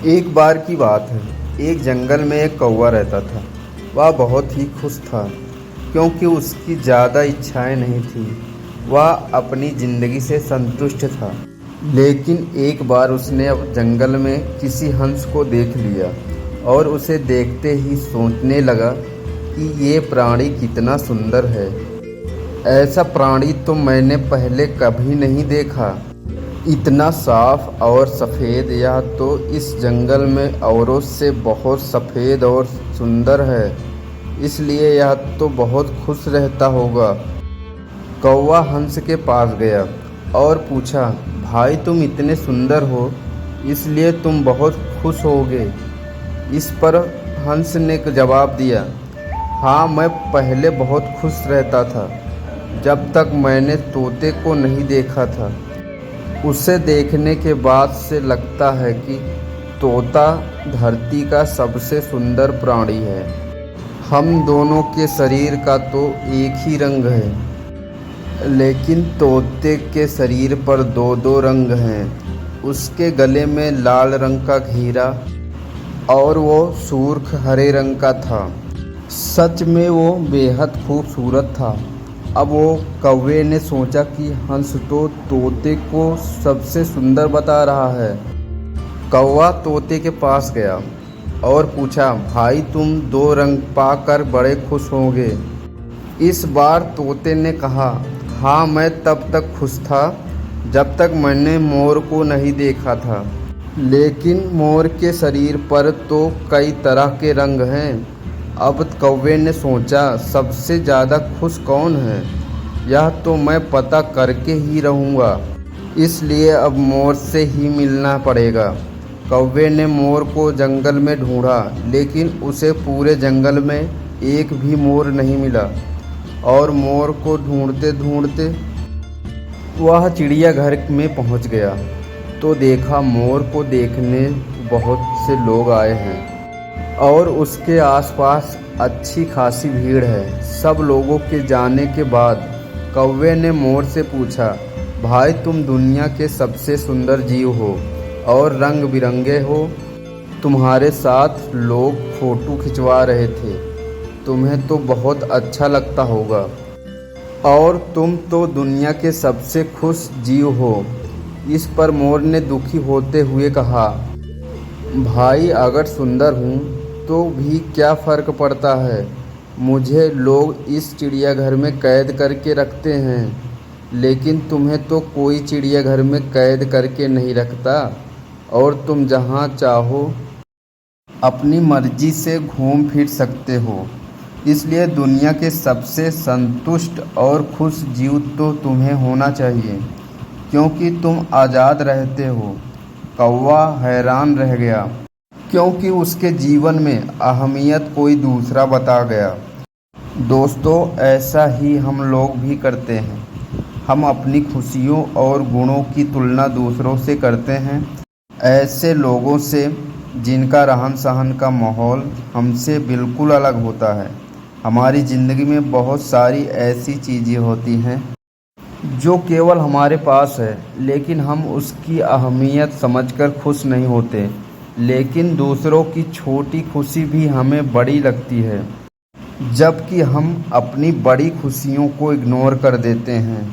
एक बार की बात है। एक जंगल में एक कौवा रहता था। वह बहुत ही खुश था क्योंकि उसकी ज़्यादा इच्छाएं नहीं थीं। वह अपनी ज़िंदगी से संतुष्ट था। लेकिन एक बार उसने अब जंगल में किसी हंस को देख लिया और उसे देखते ही सोचने लगा कि ये प्राणी कितना सुंदर है। ऐसा प्राणी तो मैंने पहले कभी नहीं देखा। इतना साफ और सफ़ेद, यह तो इस जंगल में औरों से बहुत सफ़ेद और सुंदर है, इसलिए यह तो बहुत खुश रहता होगा। कौवा हंस के पास गया और पूछा, भाई तुम इतने सुंदर हो, इसलिए तुम बहुत खुश होगे। इस पर हंस ने जवाब दिया, हाँ मैं पहले बहुत खुश रहता था जब तक मैंने तोते को नहीं देखा था। उसे देखने के बाद से लगता है कि तोता धरती का सबसे सुंदर प्राणी है। हम दोनों के शरीर का तो एक ही रंग है, लेकिन तोते के शरीर पर दो दो रंग हैं। उसके गले में लाल रंग का घेरा और वो सुर्ख हरे रंग का था। सच में वो बेहद खूबसूरत था। अब वो कौवे ने सोचा कि हंस तो तोते को सबसे सुंदर बता रहा है। कौवा तोते के पास गया और पूछा, भाई तुम दो रंग पाकर बड़े खुश होंगे। इस बार तोते ने कहा, हाँ मैं तब तक खुश था जब तक मैंने मोर को नहीं देखा था, लेकिन मोर के शरीर पर तो कई तरह के रंग हैं। अब कौवे ने सोचा, सबसे ज़्यादा खुश कौन है, यह तो मैं पता करके ही रहूँगा, इसलिए अब मोर से ही मिलना पड़ेगा। कौवे ने मोर को जंगल में ढूंढा, लेकिन उसे पूरे जंगल में एक भी मोर नहीं मिला। और मोर को ढूंढते ढूंढते वह चिड़ियाघर में पहुंच गया तो देखा मोर को देखने बहुत से लोग आए हैं और उसके आसपास अच्छी खासी भीड़ है। सब लोगों के जाने के बाद कौवे ने मोर से पूछा, भाई तुम दुनिया के सबसे सुंदर जीव हो और रंग बिरंगे हो। तुम्हारे साथ लोग फ़ोटो खिंचवा रहे थे, तुम्हें तो बहुत अच्छा लगता होगा और तुम तो दुनिया के सबसे खुश जीव हो। इस पर मोर ने दुखी होते हुए कहा, भाई अगर सुंदर हूँ तो भी क्या फ़र्क पड़ता है, मुझे लोग इस चिड़ियाघर में कैद करके रखते हैं, लेकिन तुम्हें तो कोई चिड़ियाघर में कैद करके नहीं रखता और तुम जहाँ चाहो अपनी मर्जी से घूम फिर सकते हो। इसलिए दुनिया के सबसे संतुष्ट और खुश जीव तो तुम्हें होना चाहिए, क्योंकि तुम आज़ाद रहते हो। कौवा हैरान रह गया क्योंकि उसके जीवन में अहमियत कोई दूसरा बता गया। दोस्तों, ऐसा ही हम लोग भी करते हैं। हम अपनी खुशियों और गुणों की तुलना दूसरों से करते हैं, ऐसे लोगों से जिनका रहन सहन का माहौल हमसे बिल्कुल अलग होता है। हमारी ज़िंदगी में बहुत सारी ऐसी चीज़ें होती हैं जो केवल हमारे पास है, लेकिन हम उसकी अहमियत समझकर खुश नहीं होते। लेकिन दूसरों की छोटी खुशी भी हमें बड़ी लगती है, जबकि हम अपनी बड़ी खुशियों को इग्नोर कर देते हैं।